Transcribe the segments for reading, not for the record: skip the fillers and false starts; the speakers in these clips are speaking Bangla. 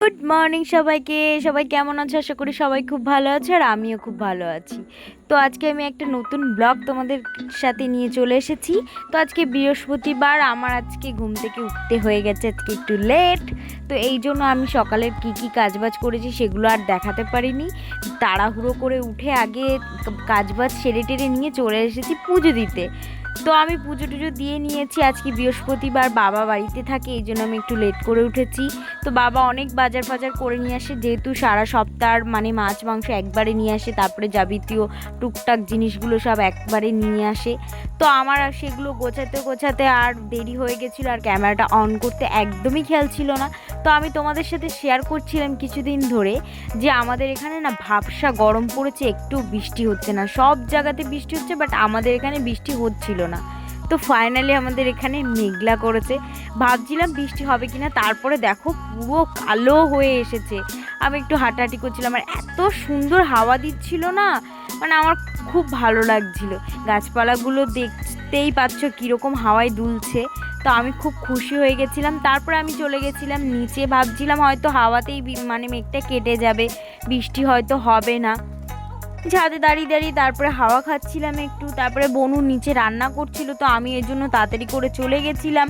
গুড মর্নিং সবাইকে। সবাই কেমন আছে? আশা করি সবাই খুব ভালো আছে, আর আমিও খুব ভালো আছি। তো আজকে আমি একটা নতুন ব্লগ তোমাদের সাথে নিয়ে চলে এসেছি। তো আজকে বৃহস্পতিবার, আমার আজকে ঘুম থেকে উঠতে হয়ে গেছে আজকে একটু লেট। তো এই জন্য আমি সকালের কি কাজবাজ করেছি সেগুলো আর দেখাতে পারিনি। তাড়াহুড়ো করে উঠে আগে কাজবাজ সেরে টেরে নিয়ে চলে এসেছি পুজো দিতে। তো আমি পুজো টুজো দিয়ে নিয়েছি। আজকে বৃহস্পতিবার, বাবা বাড়িতে থাকে, এই জন্য আমি একটু লেট করে উঠেছি। তো বাবা অনেক বাজার ফাজার করে নিয়ে আসে, যেহেতু সারা সপ্তাহ মানে মাছ মাংস একবারে নিয়ে আসে, তারপরে যাবতীয় টুকটাক জিনিসগুলো সব একবারে নিয়ে আসে। তো আমার আর সেগুলো গোছাতে গোছাতে আর দেরি হয়ে গেছিলো, আর ক্যামেরাটা অন করতে একদমই খেয়াল ছিল না। তো আমি তোমাদের সাথে শেয়ার করছিলাম কিছুদিন ধরে যে আমাদের এখানে না ভাবসা গরম পড়েছে, একটু বৃষ্টি হচ্ছে না। সব জায়গাতে বৃষ্টি হচ্ছে, বাট আমাদের এখানে বৃষ্টি হচ্ছিল না। তো ফাইনালি আমাদের এখানে মেঘলা করেছে, ভাবছিলাম বৃষ্টি হবে কিনা, তারপরে দেখো পুরো কালো হয়ে এসেছে। আমি একটু হাঁটাহাঁটি করছিলাম, আর এত সুন্দর হাওয়া দিচ্ছিল না, মানে আমার খুব ভালো লাগছিল। গাছপালাগুলো দেখতেই পাচ্ছ কীরকম হাওয়ায় দুলছে। তো আমি খুব খুশি হয়ে গেছিলাম। তারপরে আমি চলে গেছিলাম নিচে, ভাবছিলাম হয়তো হাওয়াতেই মানে মেঘটা কেটে যাবে, বৃষ্টি হয়তো হবে না। ছাদে দাঁড়িয়ে দাঁড়িয়ে তারপরে হাওয়া খাচ্ছিলাম একটু। তারপরে বনু নিচে রান্না করছিল, তো আমি এর জন্য তাড়াতাড়ি করে চলে গেছিলাম।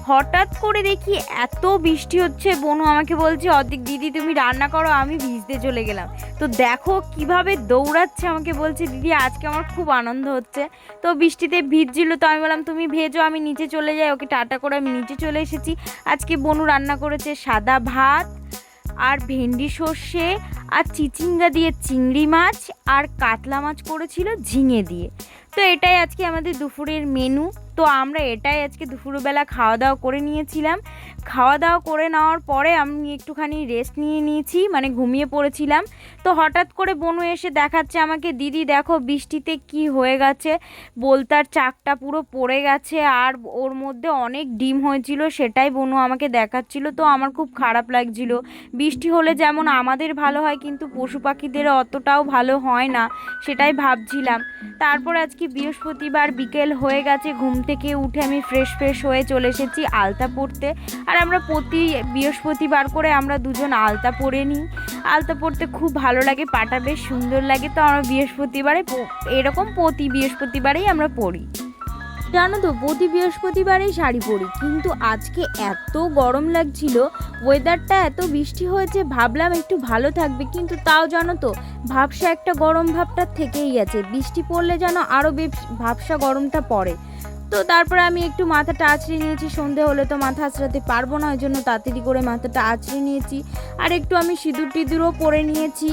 হঠাৎ করে দেখি এত বৃষ্টি হচ্ছে, বনু আমাকে বলছে অর্ধেক দিদি তুমি রান্না করো, আমি ভিজতে চলে গেলাম। তো দেখো কিভাবে দৌড়াচ্ছে, আমাকে বলছে দিদি আজকে আমার খুব আনন্দ হচ্ছে। তো বৃষ্টিতে ভিজছিল, তো আমি বললাম তুমি ভেজো, আমি নিচে চলে যাই। ওকে টাটা করে আমি নিচে চলে এসেছি। আজকে বনু রান্না করেছে সাদা ভাত, আর ভেন্ডি সর্ষে, আর চিচিঙ্গা দিয়ে চিংড়ি মাছ, আর কাতলা মাছ করেছিল ঝিঙে দিয়ে। তো এটাই আজকে আমাদের দুপুরের মেনু। তো আমরা এটাই আজকে দুপুরবেলা খাওয়া দাওয়া করে নিয়েছিলাম। খাওয়া দাওয়া করে নেওয়ার পরে আমি একটুখানি রেস্ট নিয়ে নিয়েছি, মানে ঘুমিয়ে পড়েছিলাম। তো হঠাৎ করে বনু এসে দেখাচ্ছে আমাকে, দিদি দেখো বৃষ্টিতে কি হয়ে গেছে, বোলতার চাকটা পুরো পড়ে গেছে, আর ওর মধ্যে অনেক ডিম হয়েছিল, সেটাই বনু আমাকে দেখাচ্ছিল। তো আমার খুব খারাপ লাগছিল। বৃষ্টি হলে যেমন আমাদের ভালো হয়, কিন্তু পশু পাখিদের অতটাও ভালো হয় না, সেটাই ভাবছিলাম। তারপর আজকে বৃহস্পতিবার বিকেল হয়ে গেছে, ঘুম থেকে উঠে আমি ফ্রেশ হয়ে চলে এসেছি আলতা পরতে। আর আমরা প্রতি বৃহস্পতিবার করে আমরা দুজন আলতা পরে নিই। আলতা পরতে খুব ভালো লাগে, পাটা বেশ সুন্দর লাগে। তো আমরা বৃহস্পতিবারে এরকম প্রতি বৃহস্পতিবারেই আমরা পড়ি। জানো তো প্রতি বৃহস্পতিবারেই শাড়ি পরি, কিন্তু আজকে এত গরম লাগছিল, ওয়েদারটা এত বৃষ্টি হয়েছে, ভাবলাম একটু ভালো থাকবে, কিন্তু তাও জানো তো ভাবসা একটা গরম ভাবটা থেকেই গেছে। বৃষ্টি পড়লে যেন আরও ভাবসা গরমটা পড়ে। তো তারপরে আমি একটু মাথাটা আঁচড়ে নিয়েছি, সন্ধে হলে তো মাথা আঁচড়াতে পারবো না, ওই জন্য তাড়াতাড়ি করে মাথাটা আঁচড়ে নিয়েছি। আর একটু আমি সিঁদুর টিঁদুরও পরে নিয়েছি।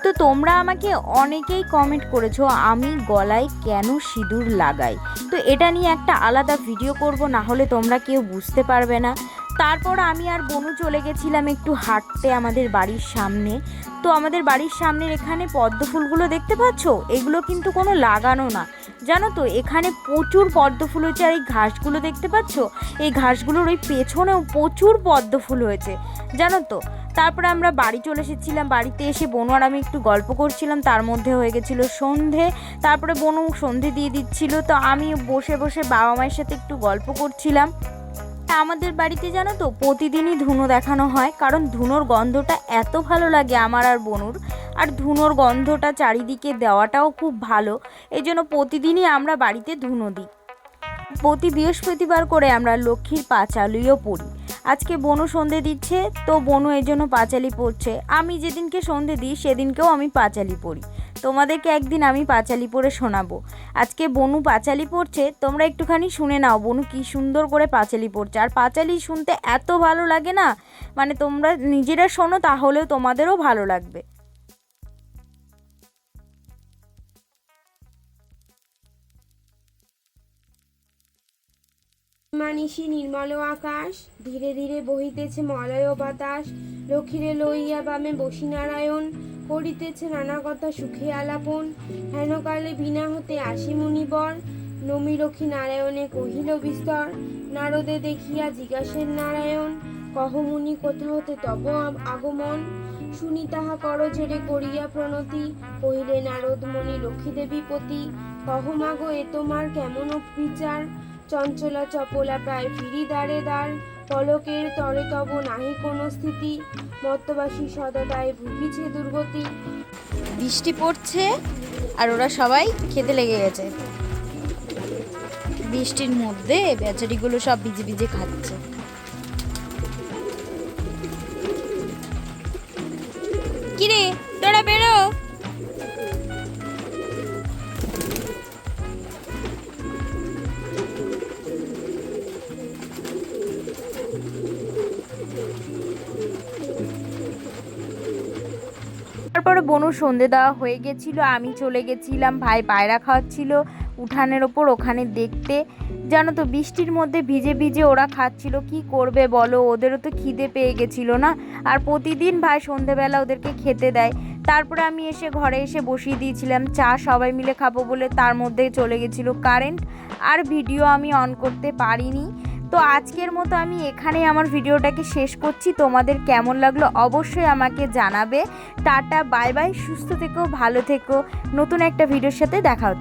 তো তোমরা আমাকে অনেকেই কমেন্ট করেছো আমি গলায় কেন সিঁদুর লাগাই। তো এটা নিয়ে একটা আলাদা ভিডিও করব, না হলে তোমরা কেউ বুঝতে পারবে না। তারপর আমি আর বনু চলে গেছিলাম একটু হাঁটতে আমাদের বাড়ির সামনে। তো আমাদের বাড়ির সামনের এখানে পদ্ম ফুলগুলো দেখতে পাচ্ছ, এগুলো কিন্তু কোনো লাগানো না, জানো তো এখানে প্রচুর পদ্ম ফুল হয়েছে। আর এই ঘাসগুলো দেখতে পাচ্ছ, এই ঘাসগুলোর ওই পেছনেও প্রচুর পদ্ম ফুল হয়েছে, জানো তো। তারপরে আমরা বাড়ি চলে এসেছিলাম, বাড়িতে এসে বনু আর আমি একটু গল্প করছিলাম, তার মধ্যে হয়ে গেছিলো সন্ধে। তারপরে বনু সন্ধে দিয়ে দিচ্ছিল, তো আমি বসে বসে বাবা মায়ের সাথে একটু গল্প করছিলাম। আমাদের বাড়িতে জানো তো প্রতিদিনই ধুনো দেখানো হয়, কারণ ধুনোর গন্ধটা এত ভালো লাগে আমার আর বনুর। আর ধুনোর গন্ধটা চারিদিকে দেওয়াটাও খুব ভালো, এই জন্য প্রতিদিনই আমরা বাড়িতে ধুনো দিই। প্রতি বৃহস্পতিবার করে আমরা লক্ষ্মীর পাঁচালিও পড়ি। আজকে বনু সন্ধে দিচ্ছে, তো বনু এই জন্য পাঁচালি পড়ছে। আমি যেদিনকে সন্ধে দিই সেদিনকেও আমি পাঁচালি পড়ি। তোমাদেরকে একদিন আমি পাঁচালি পড়ে শোনাবো। আজকে বনু পাঁচালি পড়ছে, তোমরা একটুখানি শুনে নাও বনু কি সুন্দর করে পাঁচালি পড়ছে। আর পাঁচালি শুনতে এত ভালো লাগে না, মানে তোমরা নিজেরা শোনো তাহলেও তোমাদেরও ভালো লাগবে। মানিষী নির্মল আকাশ, ধীরে ধীরে বহিতেছে মলয় বাতাস। লক্ষ্মীরে লইয়া বামে বসিনারায়ণ, করিতেছে নানা কথা সুখে আলাপন। হেনকালে বিনা হতে আসি মুনিবর, নমি লক্ষ্মী নারায়ণে কহিল বিস্তর। নারদে দেখিয়া জিজ্ঞাসেন নারায়ণ, কহ মুনি কোথা হতে তব আগমন। শুনি তাহা করজোড়ে করিয়া প্রণতি, কহিলে নারদ মুনি লক্ষ্মী দেবী পতি। কহ মাগো এ তোমার কেমন বিচার, চঞ্চলা চপলা প্রায় ফিরি দ্বারে দ্বার। পলকের তরে তব নাহি কোনো স্থিতি, মর্তবাসী সততায় ভুগিছে দুর্গতি। বৃষ্টি পড়ছে আর ওরা সবাই খেতে লেগে গেছে। বৃষ্টির মধ্যে বেচারিগুলো সব ভিজে ভিজে খাচ্ছে। কিরে তোরা বেরো। তারপরে বনু সন্ধে দেওয়া হয়ে গেছিলো, আমি চলে গেছিলাম, ভাই পায়রা খাওয়াচ্ছিল উঠানের ওপর ওখানে দেখতে। জানো তো বৃষ্টির মধ্যে ভিজে ভিজে ওরা খাচ্ছিল, কি করবে বলো, ওদেরও তো খিদে পেয়ে গেছিলো না। আর প্রতিদিন ভাই সন্ধেবেলা ওদেরকে খেতে দেয়। তারপরে আমি এসে ঘরে এসে বসিয়ে দিয়েছিলাম চা, সবাই মিলে খাবো বলে। তার মধ্যে চলে গেছিলো কারেন্ট, আর ভিডিও আমি অন করতে পারিনি। তো আজকের মতো আমি এখানেই আমার ভিডিওটাকে শেষ করছি। তোমাদের কেমন লাগলো অবশ্যই আমাকে জানাবে। টাটা, বাই বাই, সুস্থ থেকো, ভালো থেকো। নতুন একটা ভিডিওর সাথে দেখা হচ্ছে।